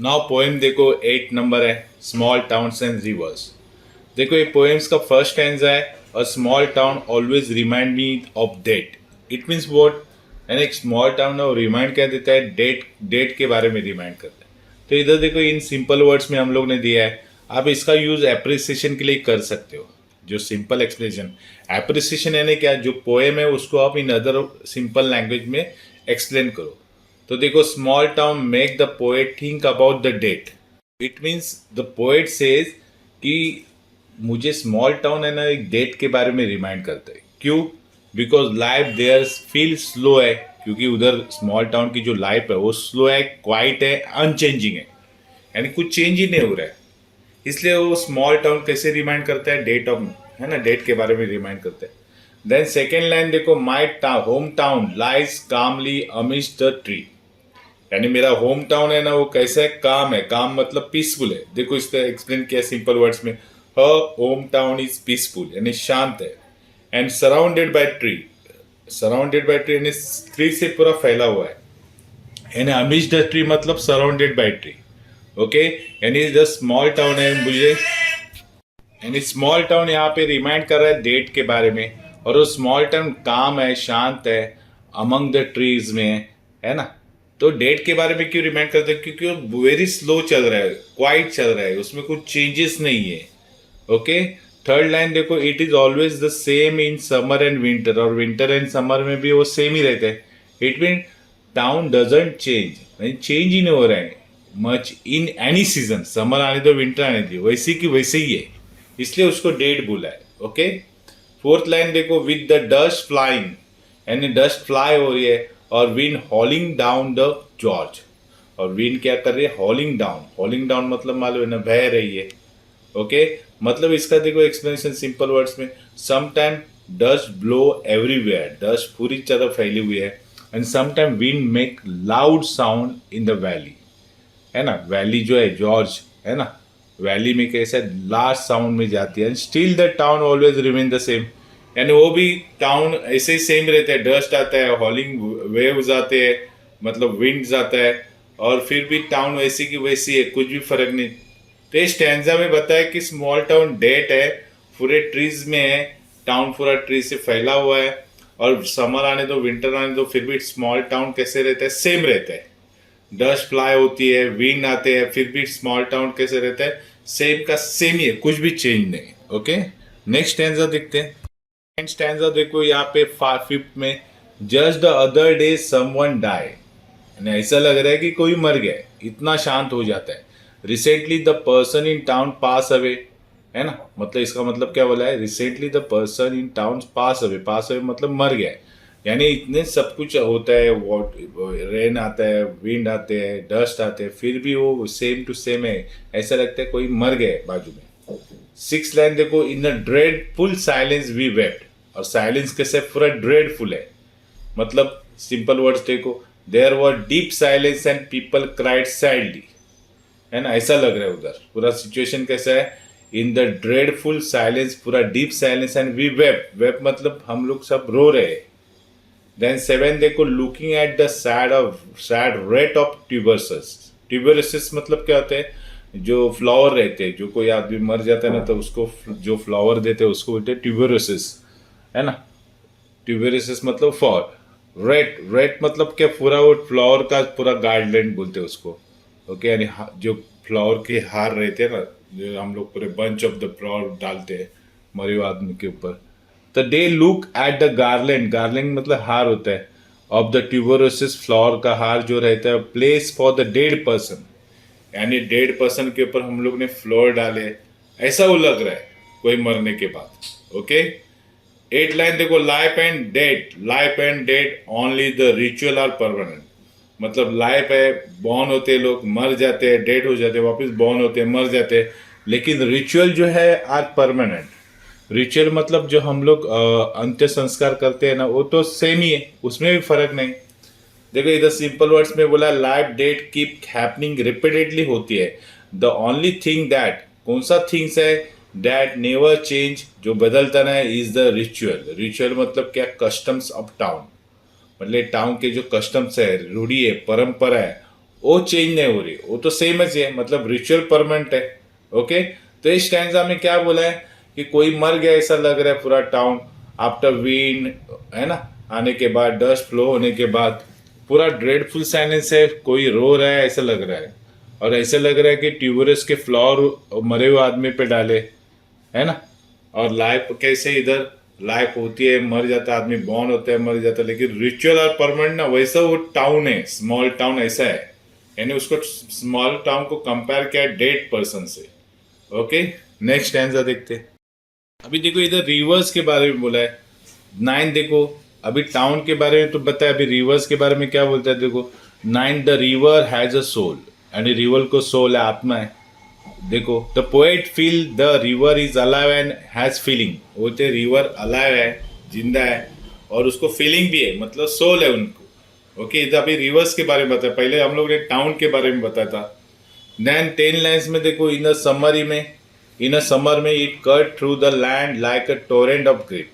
Now poem देखो 8 number है, small towns and reverse. देखो ये पोएम्स का फर्स्ट स्टैंजा है, a small town always remind me of death. It means what, यानी एक स्मॉल टाउन है वो रिमाइंड क्या देता है, डेट, डेट के बारे में रिमाइंड करता है। तो इधर देखो इन सिंपल वर्ड्स में हम लोग ने दिया है, आप इसका यूज एप्रिसिएशन के लिए कर सकते हो। जो सिंपल एक्सप्लेनेशन, एप्रिसिएशन यानी क्या, जो पोएम है उसको आप इन अदर सिंपल लैंग्वेज में एक्सप्लेन करो। तो देखो, small town make the poet think about the death. It means the poet says कि मुझे स्मॉल टाउन है ना एक डेट के बारे में रिमाइंड करता है। क्यों? Because life there feel slow है, क्योंकि उधर स्मॉल टाउन की जो लाइफ है वो स्लो है, क्वाइट है, अनचेंजिंग है, यानी कुछ चेंज ही नहीं हो रहा है। इसलिए वो स्मॉल टाउन कैसे रिमाइंड करता है, डेट ऑफ, है ना, डेट के बारे में रिमाइंड करता है। देन सेकेंड लाइन देखो, my home town lies calmly amidst the tree. यानी मेरा होम टाउन है ना वो कैसा है, काम है, काम मतलब पीसफुल है। देखो इस तरह एक्सप्लेन किया सिंपल वर्ड्स में, हर होम टाउन इज पीसफुल यानी शांत है, and surrounded by tree, surrounded by tree यानी ट्री से पूरा फैला हुआ है, यानी अमिश द ट्री मतलब सराउंडेड बाय ट्री। ओके, यानी जो स्मॉल टाउन है मुझे, यानी स्मॉल टाउन यहाँ पे रिमाइंड कर रहा है डेट के बारे में, और वो स्मॉल टाउन काम है, शांत है, अमंग द ट्रीज में है ना। तो डेट के बारे में क्यों रिमाइंड करते हैं, क्योंकि वो वेरी स्लो चल रहा है, क्वाइट चल रहा है, उसमें कुछ चेंजेस नहीं है। ओके, थर्ड लाइन देखो, it is always the same in summer and winter, और विंटर एंड समर में भी वो सेम ही रहते हैं। It mean town doesn't change, change ही नहीं हो रहा है much in any season, summer आने दो विंटर आने दो, वैसे की वैसे ही है, इसलिए उसको डेट बोला है। ओके, फोर्थ लाइन देखो, विद द डस्ट फ्लाइंग, यानी डस्ट फ्लाई हो रही है, और विंड हॉलिंग डाउन द जॉर्ज, और विंड क्या कर रही है, हॉलिंग डाउन, हॉलिंग डाउन मतलब मालूम है ना, बह रही है। ओके, मतलब इसका देखो एक्सप्लेनेशन सिंपल वर्ड्स में, some time dust blow everywhere, dust पूरी तरह फैली हुई है, and some time wind make loud sound in the valley, है ना, वैली जो है जॉर्ज है ना, वैली में कैसे लार्ज साउंड में जाती है, still the town always remain the same, यानी वो भी टाउन ऐसे ही सेम रहता है, डस्ट आता है, हॉलिंग वेव्स आते हैं, मतलब विंड्स आता है, और फिर भी टाउन वैसी की वैसी है, कुछ भी फर्क नहीं। तो इस स्टैंजा में बताया कि स्मॉल टाउन डेट है, पूरे ट्रीज में है, टाउन पूरा ट्री से फैला हुआ है, और समर आने दो विंटर आने दो फिर भी स्मॉल टाउन कैसे रहता है, सेम रहता है। डस्ट फ्लाई होती है, विंड आते हैं, फिर भी स्मॉल टाउन कैसे रहता है, सेम का सेम ही है, कुछ भी चेंज नहीं। ओके, नेक्स्ट स्टैंजा देखते हैं। नेक्स्ट स्टैंजा देखो यहाँ पे फिफ्थ में, just the other day someone die, ऐसा लग रहा है कि कोई मर गया है, इतना शांत हो जाता है। Recently the person in town pass away, है ना, मतलब इसका मतलब क्या बोला है, recently the person in town pass away, pass away मतलब मर गया है, यानी इतने सब कुछ होता है, वॉट, रेन आता है, विंड आते हैं, डस्ट आते हैं, फिर भी वो सेम टू सेम है, ऐसा लगता है कोई मर गया है बाजू में। सिक्स लाइन देखो, in the dreadful silence we wept, और साइलेंस कैसे पूरा ड्रेडफुल है, मतलब सिंपल वर्ड्स देखो, there were deep silence and people cried sadly, है ना, ऐसा लग रहा है उधर पूरा सिचुएशन कैसा है, इन द ड्रेडफुल साइलेंस, पूरा deep silence, and we weep, weep मतलब हम लोग सब रो रहे हैं। देन सेवन देखो, looking at the sad rate of tuberculosis, tuberculosis मतलब क्या होता है, जो फ्लावर रहते हैं, जो कोई आदमी मर जाता है ना तो उसको जो फ्लावर देते हैं उसको बोलते हैं ट्यूबरसिस, है ना, ट्यूबरसिस मतलब फॉर, रेट, रेट मतलब क्या, पूरा वो फ्लावर का पूरा गार्डलैंड बोलते हैं उसको। ओके, यानी जो फ्लावर के हार रहते हैं ना, जो हम लोग पूरे बंच ऑफ द फ्लावर डालते हैं मरे हुए आदमी के ऊपर। तो they look at the garland, garland मतलब हार होता है, ऑफ द ट्यूबरोसिस, फ्लावर का हार जो रहता है, place for the dead person, यानी डेड पर्सन के ऊपर हम लोग ने फ्लावर डाले, ऐसा वो लग रहा है कोई मरने के बाद। ओके, एट लाइन देखो, life and death, life and death only the ritual are permanent, मतलब लाइफ है, बॉर्न होते हैं लोग, मर जाते हैं, डेड हो जाते हैं, वापस बॉर्न होते हैं, मर जाते हैं, लेकिन रिचुअल जो है आर परमानेंट। रिचुअल मतलब जो हम लोग अंत्य संस्कार करते हैं ना, वो तो सेम ही है, उसमें भी फर्क नहीं। देखो इधर सिंपल वर्ड्स में बोला, life death keep happening repeatedly होती है, द ओनली थिंग दैट, कौन सा थिंग्स है, दैट नेवर चेंज, जो बदलता ना है, इज द रिचुअल। रिचुअल मतलब क्या, कस्टम्स ऑफ टाउन, मतलब टाउन के जो कस्टम्स है, रूढ़ी है, परंपरा है, वो चेंज नहीं हो रही, वो तो सेम है, मतलब रिचुअल परमानेंट है। ओके, तो इस स्टैंजा में क्या बोला है कि कोई मर गया ऐसा लग रहा है पूरा टाउन आफ्टर विंड, है ना, आने के बाद डस्ट फ्लो होने के बाद पूरा ड्रेडफुल साइलेंस है, कोई रो रहा है ऐसा लग रहा है। और ऐसा लग रहा है कि ट्यूबरस के फ्लोर मरे हुए आदमी पे डाले, है ना। और लाइफ कैसे इधर लाइफ होती है, मर जाता है आदमी, बॉर्न होता है, मर जाता है, लेकिन रिचुअल और परमानेंट ना वैसा वो टाउन है, स्मॉल टाउन ऐसा है। यानी उसको स्मॉल टाउन को कंपेयर किया है डेड पर्सन से। ओके, नेक्स्ट स्टैंजा देखते हैं। अभी देखो इधर रिवर्स के बारे में बोला है। 9 देखो, अभी टाउन के बारे में तो बताया, अभी रिवर्स के बारे में क्या बोलता है देखो। 9 the river has a soul, यानी रिवर को सोल है, आत्मा है। देखो the poet feel the river is alive and has feeling, बोलते रिवर अलाइव है, जिंदा है, और उसको फीलिंग भी है, मतलब सोल है उनको। ओके, इधर अभी रिवर्स के बारे में बताया, पहले हम लोग ने टाउन के बारे में बताया था। देन 10 लाइन्स में देखो, इन अ समर में it cut through the land like a Torrent of grip,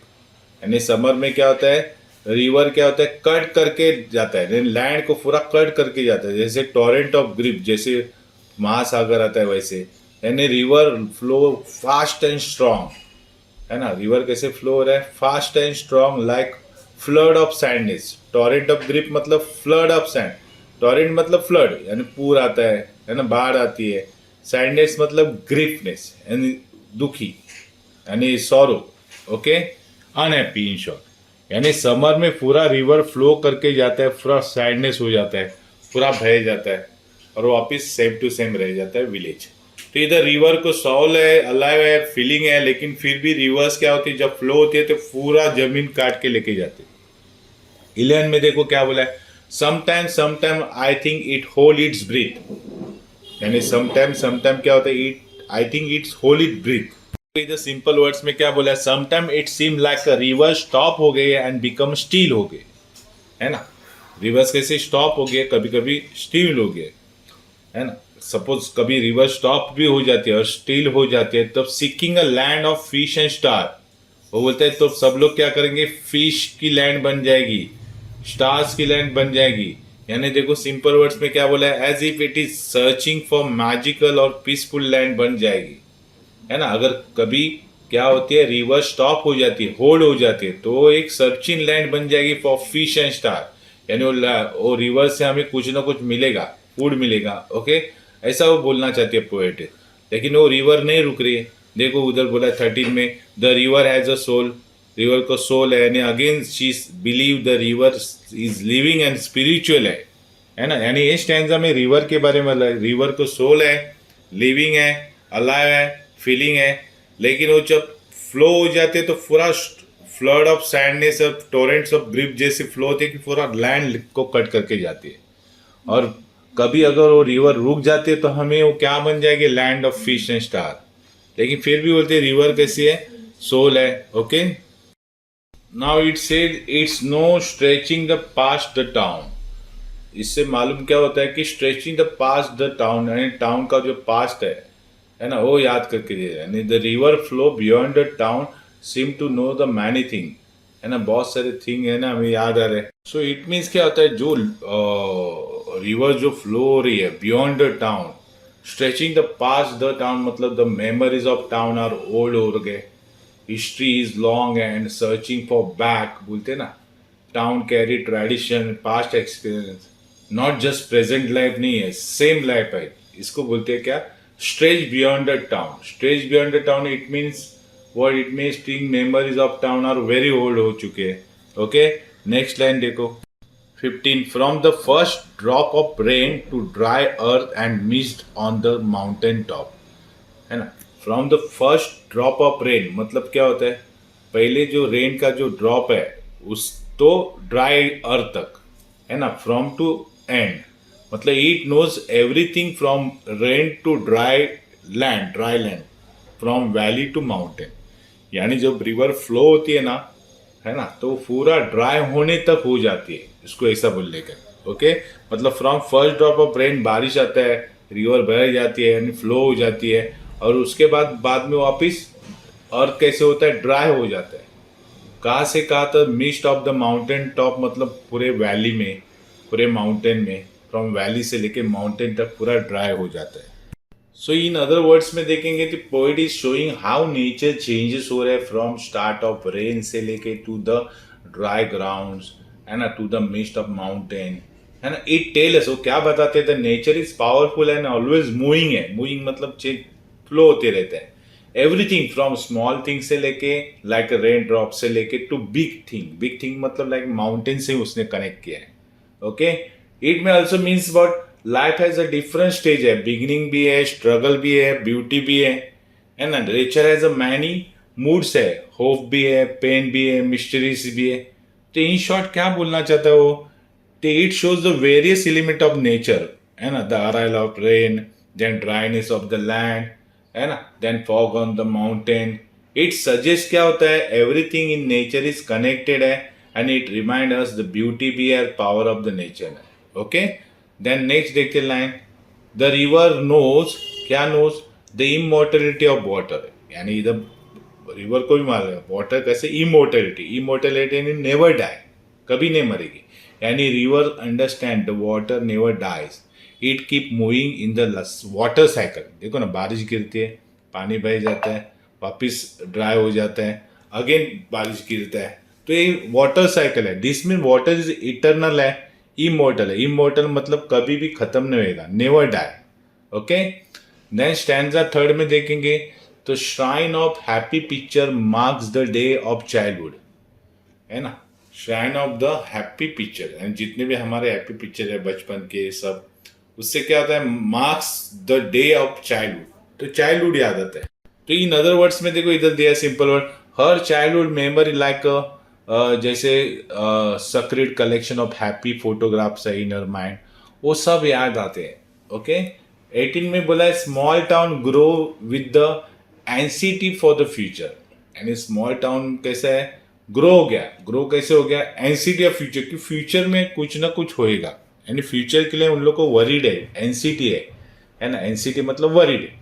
यानी समर में क्या होता है, रिवर क्या होता है, कट करके जाता है, लैंड को पूरा कट करके जाता है, जैसे टोरेंट ऑफ ग्रिप, जैसे महासागर आता है वैसे। यानी river flow fast and strong, है ना। रिवर कैसे फ्लो हो रहा है, fast and strong like flood of sadness. Torrent of grip मतलब फ्लड ऑफ सैंड, टोरेंट मतलब फ्लड यानी पूर आता है ना, बाढ़ आती है। सैडनेस मतलब ग्रिफनेस यानी दुखी, यानी sorrow. Okay, unhappy in short. यानी समर में पूरा रिवर फ्लो करके जाता है, पूरा सैडनेस हो जाता है, पूरा बह जाता है, और वापिस सेम टू सेम रह जाता है विलेज। तो इधर रिवर को सॉल है, अलाइव है, फीलिंग है, लेकिन फिर भी रिवर्स क्या होती है, जब फ्लो होती है तो पूरा जमीन काट के लेके जाते हैं। 11 में देखो क्या बोला है, sometime I think it hold its breath, यानी समटाइम क्या होता है, it I think its hold it breath. इधर सिंपल वर्ड्स में क्या बोला है, sometime it seem like a river stop हो गए एंड बिकम स्टील हो गए, है ना। रिवर्स कैसे स्टॉप हो गए, कभी कभी स्टील हो गए, है ना। सपोज कभी रिवर स्टॉप भी हो जाती है और स्टील हो जाती है, तब seeking a land of fish and star, वो बोलते हैं तो सब लोग क्या करेंगे, फिश की लैंड बन जाएगी, स्टार्स की लैंड बन जाएगी। यानी देखो सिंपल वर्ड्स में क्या बोला है, as if it is searching for magical और पीसफुल लैंड बन जाएगी, है ना। अगर कभी क्या होती है, रिवर स्टॉप हो जाती है, होल्ड हो जाती है, तो एक सर्चिंग लैंड बन जाएगी फॉर फिश एंड स्टार, यानी वो रिवर से हमें कुछ ना कुछ मिलेगा, फूड मिलेगा। ओके, ऐसा वो बोलना चाहती है पोएट। लेकिन वो रिवर नहीं रुक रही है, देखो उधर बोला 13 में, the river has a soul, river को सोल है, यानी again she believe the river is living and spiritual है ना। यानी इस स्टैंजा में रिवर के बारे में, रिवर को सोल है, लिविंग है, अलाइव है, फीलिंग है, लेकिन वो जब फ्लो हो जाते हैं तो पूरा फ्लड ऑफ सैंडनेस और टोरेंट्स ऑफ ग्रिप जैसे फ्लो होते हैं कि पूरा लैंड को कट करके जाती है। और कभी अगर वो रिवर रुक जाती है तो हमें वो क्या बन जाएगी, land of fish and star. लेकिन फिर भी बोलते हैं रिवर कैसी है, सोल है। Okay, now it said it's no stretching the past the town. इससे मालूम क्या होता है कि stretching the past the town, यानी टाउन का जो पास्ट है ना, वो याद करके दे रहा है। The river flow beyond the town seem to know the many thing, है ना, बहुत सारे थिंग है ना हमें याद आ रहे हैं। सो इट मीन्स क्या होता है, जो रिवर जो फ्लो हो रही है beyond the town, stretching the past the town मतलब the memories of town are old हो गए, history is long and searching for back, बोलते ना, town carry tradition past experience, not just present life नहीं है, सेम लाइफ है। इसको बोलते हैं क्या, stretch beyond the town. Stretch beyond the town it means what it means being memories of town are very old हो चुके हैं। ओके, नेक्स्ट लाइन देखो 15, from the first drop of rain to dry earth and mist on the mountain top, है ना। from the first drop of rain मतलब क्या होता है, पहले जो रेन का जो ड्रॉप है उस तो ड्राई अर्थ तक, है ना। फ्रॉम टू एंड मतलब it knows everything from rain to dry land, from valley to mountain. यानी जब रिवर फ्लो होती है ना, है ना, तो पूरा ड्राई होने तक हो जाती है, इसको ऐसा बोलने का। ओके, मतलब from first drop of rain बारिश आता है, रिवर बह जाती है, यानी फ्लो हो जाती है, और उसके बाद में वापस अर्थ कैसे होता है, ड्राई हो जाता है। कहाँ से कहाँ तक, mist of the mountain top मतलब पूरे वैली में, पूरे माउंटेन में, फ्रॉम वैली से लेके माउंटेन तक पूरा ड्राई हो जाता है. सो इन अदर वर्ड्स में देखेंगे तो poet is showing how nature changes हो रहा है फ्रॉम स्टार्ट ऑफ रेन से लेके टू द ड्राई ग्राउंड्स, है ना, to the mist of mountain, है ना. इट टेल अस, वो क्या बताते हैं, the nature is powerful and always moving है. मूविंग मतलब फ्लो होते रहते हैं. एवरीथिंग फ्रॉम स्मॉल थिंग से लेके लाइक रेन ड्रॉप से लेके टू बिग थिंग मतलब लाइक माउंटेन से उसने कनेक्ट किया है. ओके, इट में also means about life has a different stage है. बिगिनिंग भी है, स्ट्रगल भी है, ब्यूटी भी है ना. Nature has a many moods है, होप भी है, पेन भी है, मिस्ट्रीज भी है. तो इन शॉर्ट क्या बोलना चाहता है वो, it shows the various element of nature, है ना. The arrival of rain, then dryness of the land, है ना, then fog on the mountain. It suggests क्या होता है, everything in nature is connected है, and it reminds us the beauty भी है, power of the nature है. Okay, then next देखते लाइन, the river knows, क्या knows, the immortality of water. यानी इधर रिवर को भी मार रहा है, वाटर कैसे, इमोर्टेलिटी यानी नेवर डाई, कभी नहीं मरेगी. यानी river understand the water never dies, it keep moving in the water cycle. देखो ना, बारिश गिरती है, पानी बह जाता है, वापिस ड्राई हो जाता है, अगेन बारिश गिरता है. तो ये वाटर साइकिल है. This mean water is eternal है, इमोर्टल है. इमोर्टल मतलब कभी भी खत्म नहीं होएगा, never die. Okay, then stanza third में देखेंगे तो shrine of happy picture marks the day of childhood, है ना. Shrine of the happy picture, and जितने भी हमारे हैप्पी पिक्चर है बचपन के सब, उससे क्या होता है, marks the day of childhood. तो चाइल्डहुड याद आता है. तो इन अदर वर्ड्स में देखो, इधर दिया simple word, her childhood memory like जैसे सक्रेट कलेक्शन ऑफ हैप्पी फोटोग्राफ्स है इन हर माइंड, वो सब याद आते हैं. ओके, 18 में बोला है small town grow with the anxiety for the future. यानी स्मॉल टाउन कैसा है, ग्रो हो गया. ग्रो कैसे हो गया, एनसीटी ऑफ फ्यूचर, कि फ्यूचर में कुछ ना कुछ होएगा. यानी फ्यूचर के लिए उन लोग को वरीड है, एनसीटी है ना. एनसीटी मतलब वरीड है.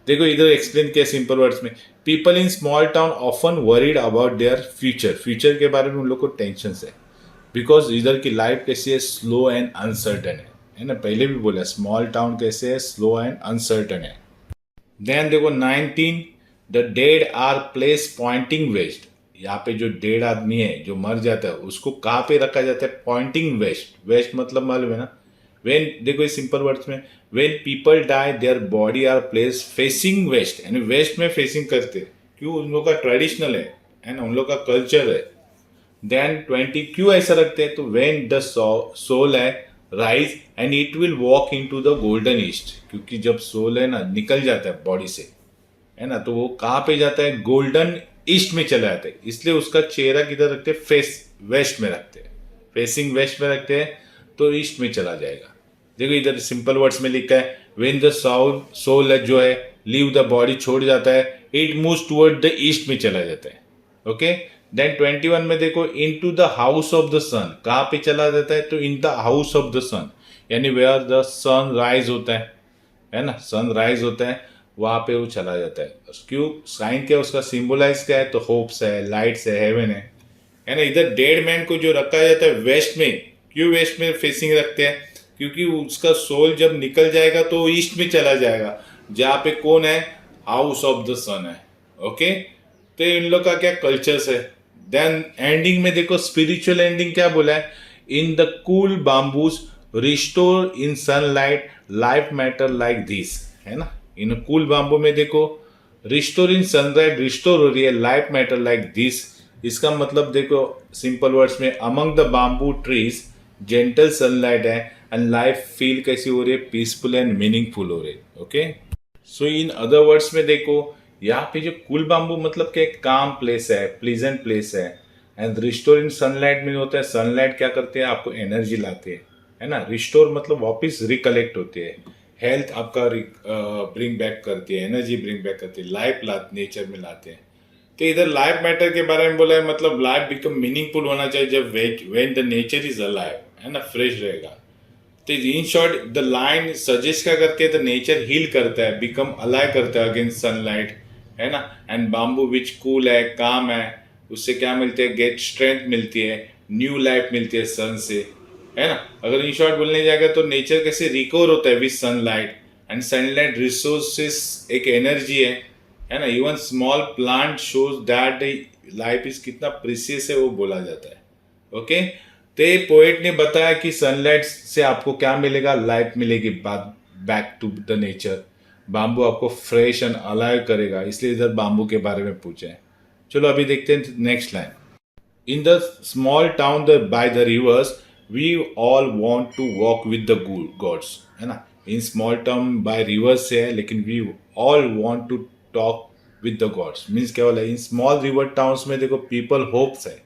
देखो इधर एक्सप्लेन किया सिंपल वर्ड्स में, people in small town often worried about their future. Future के बारे में उन लोग को टेंशन है, बिकॉज इधर की लाइफ कैसी है, स्लो एंड अनसर्टन है ना. पहले भी बोला स्मॉल टाउन कैसे है, स्लो एंड अनसर्टन है. देन देखो 19, the dead are place pointing west. यहाँ पे जो डेड आदमी है, जो मर जाता है, उसको कहाँ पे रखा जाता है, पॉइंटिंग वेस्ट. वेस्ट मतलब मालूम है ना, वेन, देखो इस सिंपल वर्ड्स में, when people die their body are place facing west. यानी वेस्ट में फेसिंग करते, क्यों, उन लोग का ट्रेडिशनल है ना, उन लोग का कल्चर है. देन 20, क्यों ऐसा रखते हैं, तो वेन द सोल है rise and it will walk into the golden east. क्योंकि जब सोल है ना निकल जाता है बॉडी से, है ना, तो वो कहाँ पे जाता है, गोल्डन ईस्ट में चला जाता है. इसलिए उसका चेहरा किधर रखते हैं, फेस वेस्ट में रखते हैं, फेसिंग वेस्ट में रखते हैं, तो ईस्ट में चला जाएगा. देखो इधर सिंपल वर्ड्स में लिखा है, व्हेन द सोल जो है लीव द बॉडी, छोड़ जाता है, it moves toward the east में चला जाता है. ओके, देन 21 में देखो, into the house of the sun. कहाँ पे चला जाता है, तो in the house of the sun, यानी वेयर द सन राइज होता है ना, सन राइज होता है, वहां पे वो चला जाता है. क्यों, साइन क्या, उसका सिंबलाइज क्या है, तो होप्स है, लाइट्स है, हेवन है ना. इधर डेड मैन को जो रखा जाता है वेस्ट में, क्यों वेस्ट में फेसिंग रखते हैं, क्योंकि उसका सोल जब निकल जाएगा तो ईस्ट में चला जाएगा, जहाँ पे कौन है, हाउस ऑफ द सन है. ओके, तो इन लोग का क्या कल्चर्स है. देन एंडिंग में देखो, स्पिरिचुअल एंडिंग क्या बोला है, in the cool bamboos restore in sunlight life matter like this, है ना. इन कूल बाम्बू में देखो, रिस्टोर इन सनलाइट, रिस्टोर हो रही है, लाइफ मैटर लाइक दिस. इसका मतलब देखो सिंपल वर्ड्स में, among the bamboo trees gentle sunlight है एंड लाइफ फील कैसी हो रही है, पीसफुल एंड मीनिंगफुल हो रही है. Okay, so in other words में देखो, यहाँ पे जो कूल बाम्बू मतलब क्या, काम प्लेस है, प्लीजेंट प्लेस है. एंड रिस्टोर इन सनलाइट में होता है, सनलाइट क्या करते हैं, आपको एनर्जी लाते हैं, है ना. रिस्टोर मतलब वापस रिकलेक्ट होती है, हेल्थ आपका ब्रिंग बैक करती है, एनर्जी ब्रिंग बैक करती है, लाइफ नेचर में लाते हैं. तो इधर लाइफ मैटर के बारे में बोला है, मतलब लाइफ बिकम मीनिंगफुल होना चाहिए जब when the nature is alive, है ना, फ्रेश रहेगा. तो in short the line suggest क्या करती है, तो नेचर हील करता है, बिकम अलाइव करता है अगेंस्ट सनलाइट, है ना. एंड बाम्बू विच कूल है, काम है, उससे क्या मिलते हैं, गेट स्ट्रेंथ मिलती है, न्यू लाइफ मिलती है सन से, है ना। अगर इन शॉर्ट बोलने जाएगा तो नेचर कैसे रिकवर होता है with sunlight, and sunlight resources एक एनर्जी है ना। Even small plant shows that life is कितना प्रीसियस है वो बोला जाता है। ओके, तो पोएट ने बताया कि सनलाइट से आपको क्या मिलेगा, लाइफ मिलेगी back to the nature. Bamboo आपको फ्रेश एंड अलाइव करेगा, इसलिए इधर बाम्बू के बारे में पूछा है। चलो अभी देखते हैं next line. In the small town by the rivers, we all want to walk with the gods, है ना। In small town by rivers से है, लेकिन we all want to talk with the gods. Means क्या बोला, in small river towns में देखो people hopes है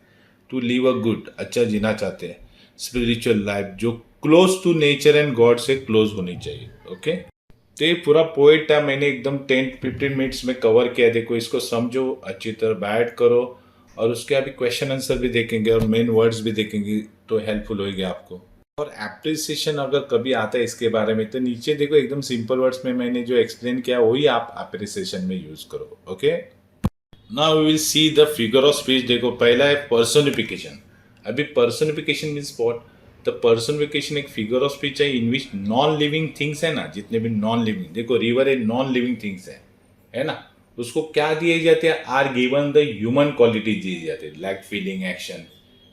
टू लिव अ गुड, अच्छा जीना चाहते हैं, स्पिरिचुअल लाइफ जो close to nature and god से क्लोज होनी चाहिए। ओके, तो ये पूरा पोएट था, मैंने एकदम 10-15 मिनट्स में कवर किया। देखो इसको समझो, अच्छी तरह बैठ करो, और उसके अभी क्वेश्चन आंसर भी देखेंगे और मेन वर्ड्स भी देखेंगे, तो हेल्पफुल होगी आपको। और एप्रिसिएशन अगर कभी आता है इसके बारे में, तो नीचे देखो एकदम सिंपल वर्ड्स में मैंने जो एक्सप्लेन किया वही आप एप्रिसिएशन में यूज करो। Okay, now we will see the figure of speech. देखो पहला है पर्सनिफिकेशन। अभी personification means what, the personification एक फिगर ऑफ स्पीच है in which non living things है ना, जितने भी नॉन लिविंग, देखो रिवर एक नॉन लिविंग थिंग्स है ना, उसको क्या दिए जाते हैं, are given the human quality दिए जाते हैं, लाइक फीलिंग, एक्शन।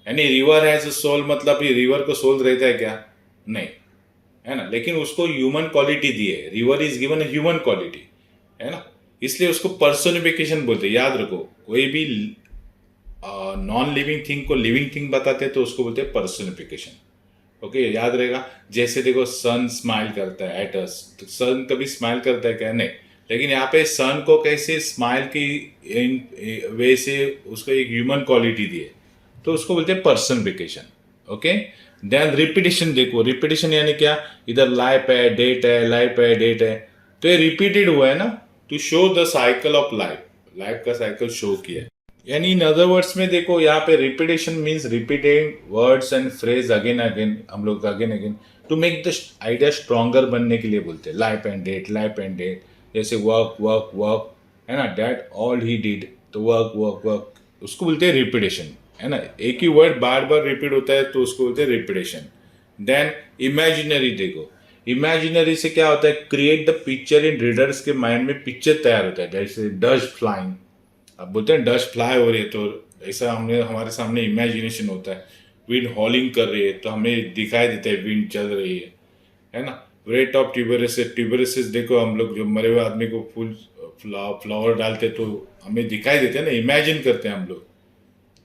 यानी रिवर हैज अ सोल, मतलब ये रिवर को सोल रहता है क्या, नहीं, है ना, लेकिन उसको ह्यूमन क्वालिटी दी है, river is given a human quality, है ना, इसलिए उसको पर्सनिफिकेशन बोलते हैं। याद रखो, कोई भी नॉन लिविंग थिंग को लिविंग थिंग बताते हैं तो उसको बोलते हैं पर्सनिफिकेशन। ओके, याद रहेगा। जैसे देखो सन स्माइल करता है एट अस, तो सन कभी स्माइल करता है क्या, नहीं, लेकिन यहाँ पे सन को कैसे स्माइल की वे से उसको एक ह्यूमन क्वालिटी दी है, तो उसको बोलते हैं पर्सनिफिकेशन। Okay, then repetition. देखो रिपीटेशन यानी क्या, इधर लाइफ है, डेट है, लाइफ है, डेट है, तो ये रिपीटेड हुआ है ना, to show the cycle of life, life का साइकिल शो किया है। यानी इन अदर वर्ड्स में देखो यहाँ पे repetition means repeating words and phrase again again, हम लोग again again to make the idea stronger बनने के लिए बोलते हैं। Life and death, life and death, जैसे वर्क वर्क वर्क, है ना, डैट ऑल ही डिड, तो वर्क वर्क वर्क, उसको बोलते हैं रिपीटेशन, है ना। एक ही वर्ड बार बार रिपीट होता है तो उसको बोलते हैं रिपीटेशन। Then imaginary. देखो इमेजिनरी से क्या होता है, create the picture in readers के माइंड में पिक्चर तैयार होता है, जैसे डस्ट फ्लाइंग, अब बोलते हैं डस्ट फ्लाई हो रही है, तो ऐसा हमारे सामने इमेजिनेशन होता है। विंड हॉलिंग कर रही है तो हमें दिखाई देता है विंड चल रही है ना। रेट ऑफ ट्यूबरसिस, ट्यूबरसिस देखो, हम लोग जो मरे हुए आदमी को फूल फ्लावर डालते तो हमें दिखाई देते हैं ना, इमेजिन करते हैं हम लोग।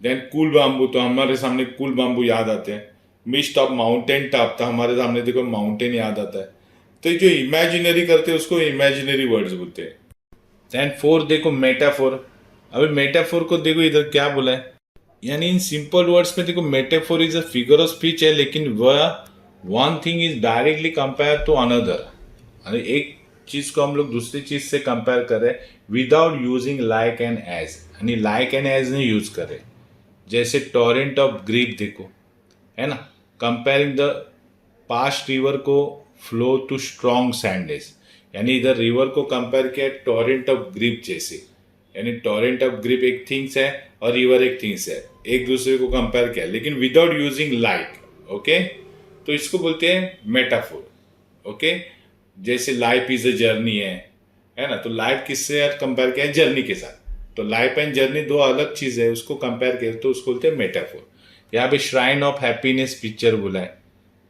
देन कूल बाम्बू, तो हमारे सामने कूल बाम्बू याद आते हैं। मिस्ट ऑफ माउंटेन टॉप, तो हमारे सामने देखो माउंटेन याद आता है। तो जो इमेजिनरी करते हैं उसको इमेजिनरी वर्ड्स बोलते हैं। देन 4 देखो मेटाफोर। अभी मेटाफोर को देखो इधर क्या बोला है, यानी इन सिंपल वर्ड्स में देखो metaphor is a figure of speech है, लेकिन वह one thing is directly compare to another, अरे एक चीज को हम लोग दूसरी चीज से कंपेयर कर रहे हैं without using like and as, यानी लाइक एंड एज नहीं यूज कर रहे। जैसे टॉरेंट ऑफ ग्रीप देखो, है ना, कंपेयरिंग द पास्ट रिवर को फ्लो टू स्ट्रॉन्ग सैंडेस, यानी इधर रिवर को कंपेयर किया टॉरेंट ऑफ ग्रीप जैसे, यानी टॉरेंट ऑफ ग्रिप एक थिंग्स है और रिवर एक थिंग्स है, एक दूसरे को कंपेयर किया लेकिन विदाउट यूजिंग लाइक। ओके, तो इसको बोलते हैं मेटाफोर। ओके, जैसे लाइफ इज अ जर्नी है ना, तो लाइफ किससे कंपेयर किया है, जर्नी के साथ, तो लाइफ एंड जर्नी दो अलग चीज है, उसको कंपेयर किया तो उसको बोलते हैं मेटाफोर। यहाँ पे श्राइन ऑफ हैप्पीनेस पिक्चर बोला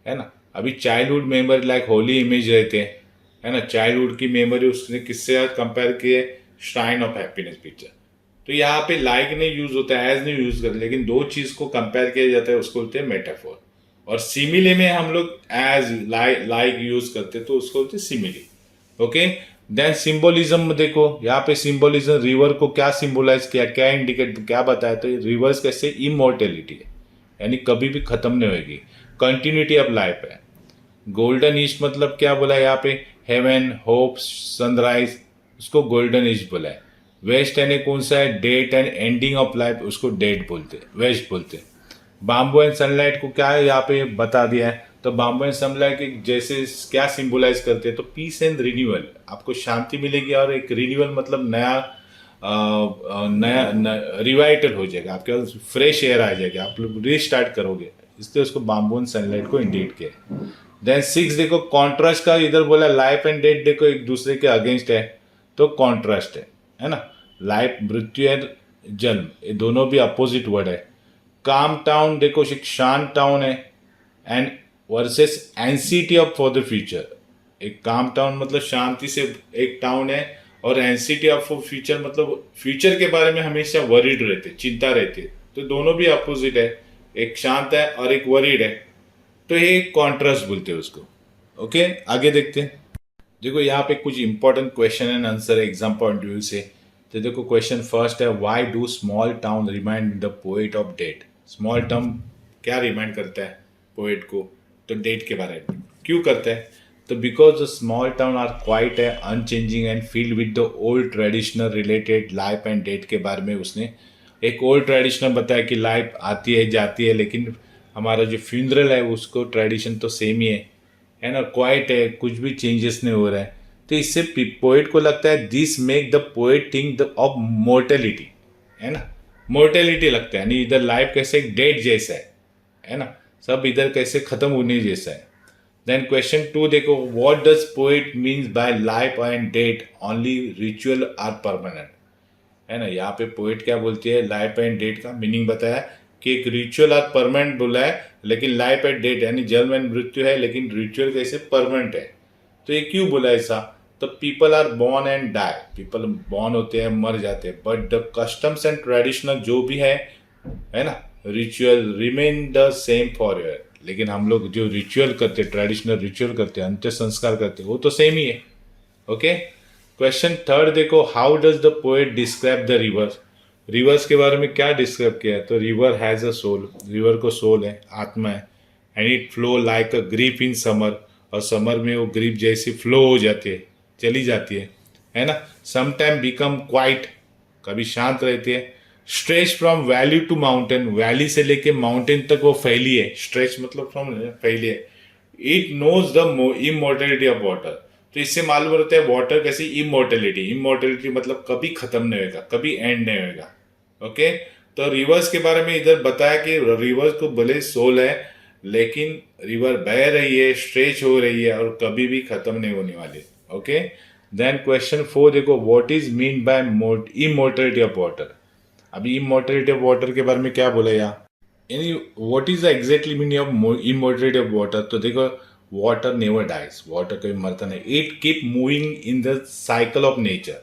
है ना। अभी childhood memory like holy image रहते हैं, है ना, चाइल्डहुड की मेमोरी उसने किससे कंपेयर किए, श्राइन ऑफ हैप्पीनेस पिक्चर। तो यहाँ पे लाइक नहीं यूज होता है, एज नहीं यूज करते, लेकिन दो चीज को कंपेयर किया जाता है, उसको बोलते हैं मेटाफोर। और सिमिले में हम लोग एज लाइक यूज करते तो उसको बोलते हैं सिमिली। ओके, देन सिंबोलिज्म देखो, यहाँ पे सिंबोलिज्म रिवर को क्या सिंबोलाइज किया, क्या इंडिकेट, क्या बताया, तो रिवर्स कैसे इमोर्टेलिटी है, यानी कभी भी खत्म नहीं होगी, कंटिन्यूटी ऑफ लाइफ है। गोल्डन ईस्ट मतलब क्या बोला है यहाँ पे, हेवन, होप, सनराइज, उसको गोल्डन ईस्ट बोला है। वेस्ट यानी कौन सा है, death and ending of life, उसको डेट बोलते हैं, वेस्ट बोलते हैं। बाम्बू एंड सनलाइट को क्या है यहाँ पे बता दिया है, तो बाम्बू एंड सनलाइट जैसे क्या सिंबलाइज करते हैं, तो पीस एंड रिन्यूअल, आपको शांति मिलेगी, और एक रिन्यूअल मतलब नया नया रिवाइटल हो जाएगा, आपके पास फ्रेश एयर आ जाएगा, आप लोग रीस्टार्ट करोगे, इसलिए उसको बाम्बू एंड सनलाइट को इंडिकेट किया। देन 6 देखो कॉन्ट्रास्ट का, इधर बोला लाइफ एंड डेथ देखो एक दूसरे के अगेंस्ट है तो कॉन्ट्रास्ट है ना। लाइफ मृत्यु एंड जन्म ये दोनों भी अपोजिट वर्ड है। काम टाउन देखो एक शांत टाउन है and verses anxiety of for the future. एक काम टाउन मतलब शांति से एक टाउन है और एंसिटी ऑफ फ्यूचर मतलब फ्यूचर के बारे में हमेशा वरीड रहते, चिंता रहती है। तो दोनों भी अपोजिट है, एक शांत है और एक वरीड है, तो ये कॉन्ट्रास्ट बोलते हैं उसको। ओके आगे देखते हैं। देखो यहाँ पे कुछ इंपॉर्टेंट क्वेश्चन एंड आंसर है एग्जाम पॉइंट व्यू से। तो देखो क्वेश्चन फर्स्ट है, why do small town remind the poet of death. Small town क्या रिमाइंड करता है पोएट को, तो डेट के बारे में क्यों करता है, तो because the small town are quite है unchanging and filled with the old traditional related life and date के बारे में उसने एक ओल्ड ट्रेडिशनल बताया कि लाइफ आती है जाती है, लेकिन हमारा जो फ्यूनरल है उसको ट्रेडिशन तो सेम ही है ना, क्वाइट है, कुछ भी चेंजेस नहीं हो रहा है। तो इससे पोएट को लगता है this make the poet think the of mortality, है ना, मोर्टेलिटी लगता है, यानी इधर लाइफ कैसे एक डेट जैसा है ना, सब इधर कैसे खत्म होने जैसा है। देन क्वेश्चन 2 देखो, what does poet means by life and death only ritual are permanent, है ना। यहाँ पे पोएट क्या बोलती है, लाइफ एंड डेट का मीनिंग बताया कि एक रिचुअल आर परमानेंट बोला है, लेकिन लाइफ एंड डेट यानी जन्म एंड मृत्यु है, लेकिन रिचुअल कैसे परमानेंट है। तो ये क्यों बोला ऐसा, तो people are born and die, people born होते हैं मर जाते हैं, but the customs and traditional जो भी है ना, ritual remain the same for ever. लेकिन हम लोग जो रिचुअल करते हैं, ट्रेडिशनल रिचुअल करते हैं, अंत्य संस्कार करते हैं, वो तो सेम ही है। ओके क्वेश्चन 3 देखो, how does the poet describe the rivers. Rivers के बारे में क्या डिस्क्राइब किया है, तो river has a soul, river को सोल है, आत्मा है, and it flow like a grief in summer, और समर में वो ग्रीप जैसी फ्लो हो जाती है, चली जाती है ना। समटाइम बिकम क्वाइट, कभी शांत रहती है। Stretch from valley to mountain, valley से लेके माउंटेन तक वो फैली है, स्ट्रेच मतलब फ्रॉम फैली है। It knows the immortality of water, तो इससे मालूम होता है वाटर कैसी इमोर्टेलिटी, इमोर्टेलिटी मतलब कभी खत्म नहीं होगा, कभी एंड नहीं होगा। ओके तो रिवर्स के बारे में इधर बताया कि रिवर्स को भले सोल है, लेकिन रिवर बह रही है, स्ट्रेच हो रही है और कभी भी खत्म नहीं होने वाली। ओके देन क्वेश्चन 4 देखो, what is mean by immortality of water. अभी इमोर्टेलिटी ऑफ वाटर के बारे में क्या बोला यहाँ, यानी what is the exactly meaning of immortality of water. तो देखो वाटर नेवर डाइज, वाटर कभी मरता नहीं, it keep moving in the cycle of nature,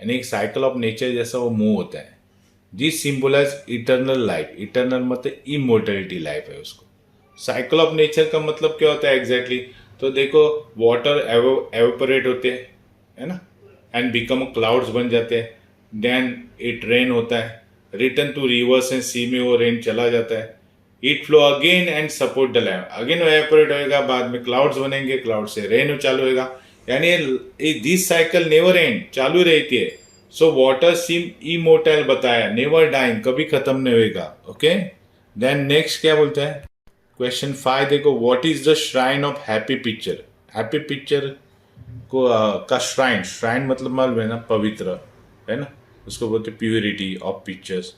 यानी एक साइकिल ऑफ नेचर जैसा वो मूव होता है। This symbolize eternal life, eternal मतलब इमोर्टेलिटी लाइफ है उसको। साइकिल ऑफ नेचर का मतलब क्या होता है एग्जैक्टली, तो देखो वाटर एवेपोरेट होते हैं, है ना, एंड बिकम क्लाउड्स बन जाते हैं, देन इट रेन होता है, रिटर्न टू रिवर्स एंड सी में वो रेन चला जाता है, it flow again and support the land, again evaporate होएगा, बाद में क्लाउड्स बनेंगे, क्लाउड से रेन चालू होएगा, यानी दिस साइकिल नेवर एंड, चालू रहती है। सो वाटर सीम इमोर्टल बताया, नेवर डाइंग, कभी खत्म नहीं होएगा। ओके देन नेक्स्ट क्या बोलता है क्वेश्चन 5 देखो, what is the shrine of happy picture. Happy picture को का श्राइन, श्राइन मतलब मालूम है ना, पवित्र, है ना, उसको बोलते प्योरिटी ऑफ पिक्चर्स।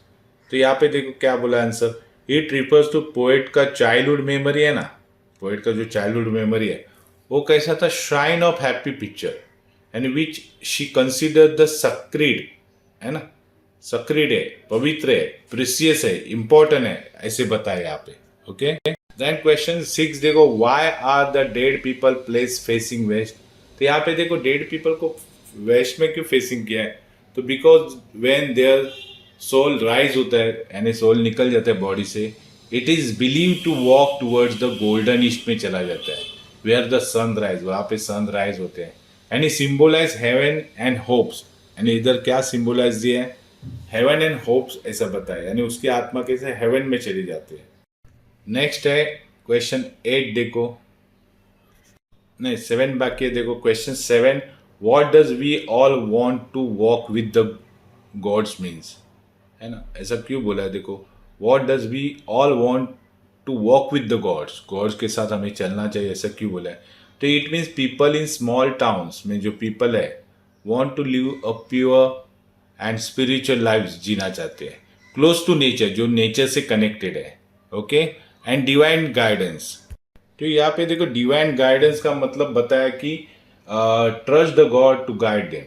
तो यहाँ पे देखो क्या बोला answer, it refers to poet का चाइल्डहुड मेमोरी है ना, पोएट का जो चाइल्डहुड मेमोरी है वो कैसा था, shrine of happy picture, and which she consider the sacred, है ना, सक्रीड है, पवित्र है, प्रीसियस है, इंपॉर्टेंट है, ऐसे बताया यहाँ पे। ओके देन क्वेश्चन 6 देखो, why are the dead people place facing west. तो यहाँ पे देखो डेड पीपल को वेस्ट में क्यों फेसिंग किया है, तो because when their soul rise होता है, यानी सोल निकल जाता है बॉडी से, it is believe to walk towards the golden east में चला जाता है, वेयर द सन राइज, वहाँ पे सन राइज होते हैं, यानी सिंबलाइज हेवन एंड होप्स, यानी इधर क्या सिंबलाइज दिए हैं, हेवन एंड होप्स ऐसा बताया, यानी उसकी आत्मा कैसे हेवन में चली जाती है। नेक्स्ट है क्वेश्चन 8 देखो, नहीं 7 बाकी है, देखो question 7, what does we all want to walk with the gods means, है ना, ऐसा क्यों बोला है, देखो what does we all want to walk with the gods, gods के साथ हमें चलना चाहिए, ऐसा क्यों बोला है, तो it means people in small towns में जो पीपल है want to live a pure and spiritual life जीना चाहते हैं, क्लोज टू नेचर, जो नेचर से कनेक्टेड है। Okay and divine guidance. तो यहाँ पे देखो डिवाइन गाइडेंस का मतलब बताया कि trust the god to guide them,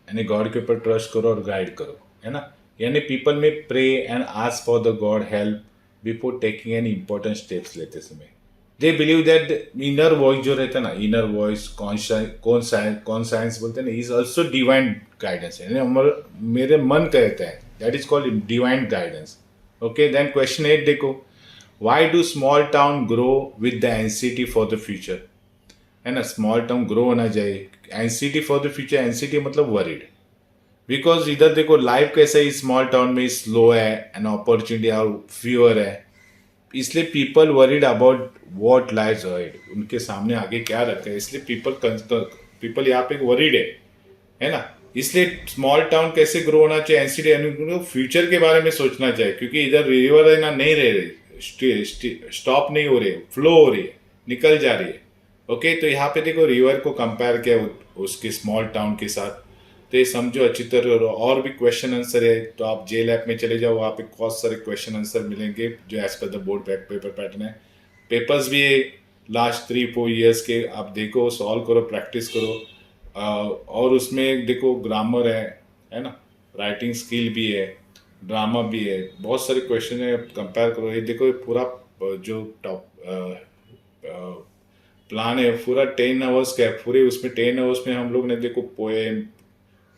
यानी गॉड के ऊपर ट्रस्ट करो और गाइड करो, है ना। यानी पीपल में pray and ask for the god help before taking any important steps लेते समय। They believe that inner voice जो रहता है ना, इनर वॉइस कॉन्साइंस बोलते हैं ना, इज ऑल्सो डिवाइन गाइडेंस, यानी मेरे मन कहता है, that is called divine guidance. Okay, then question 8 देखो, why do small town grow with the anxiety for the future, है ना। स्मॉल टाउन ग्रो होना चाहिए, anxiety for the future, anxiety मतलब वरीड। बिकॉज इधर देखो लाइफ कैसे ही स्मॉल टाउन में स्लो है एंड अपॉर्चुनिटी और फ्यूअर है, इसलिए people worried about what lies ahead, उनके सामने आगे क्या रखा है, इसलिए पीपल यहाँ पे वरीड है ना। इसलिए स्मॉल टाउन कैसे ग्रो होना चाहिए, एनसीटी फ्यूचर के बारे में सोचना चाहिए, क्योंकि इधर रिवर है ना नहीं रह रही, स्टॉप नहीं हो रही है, फ्लो हो रही है, निकल जा रही है। ओके, तो यहाँ पे देखो रिवर को कंपेयर किया उसके स्मॉल टाउन के साथ, तो ये समझो अच्छी तरह। और भी क्वेश्चन आंसर है तो आप जे लैब में चले जाओ, वहाँ पे बहुत सारे क्वेश्चन आंसर मिलेंगे जो as per the board paper pattern है। पेपर्स भी लास्ट 3-4 ईयर्स के आप देखो, सॉल्व करो, प्रैक्टिस करो। और उसमें देखो ग्रामर है ना, राइटिंग स्किल भी है, ड्रामा भी है, बहुत सारे क्वेश्चन है, कंपेयर करो। ये देखो ये पूरा जो टॉप प्लान है पूरा 10 आवर्स का है, पूरे उसमें 10 आवर्स में हम लोग ने देखो पोएम,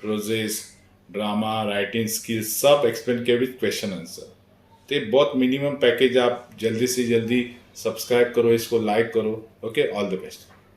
प्रोजेस, ड्रामा, राइटिंग स्किल्स सब एक्सप्लेन किया विद क्वेश्चन आंसर। तो ये बहुत मिनिमम पैकेज, आप जल्दी से जल्दी सब्सक्राइब करो, इसको लाइक करो। Okay, all the best.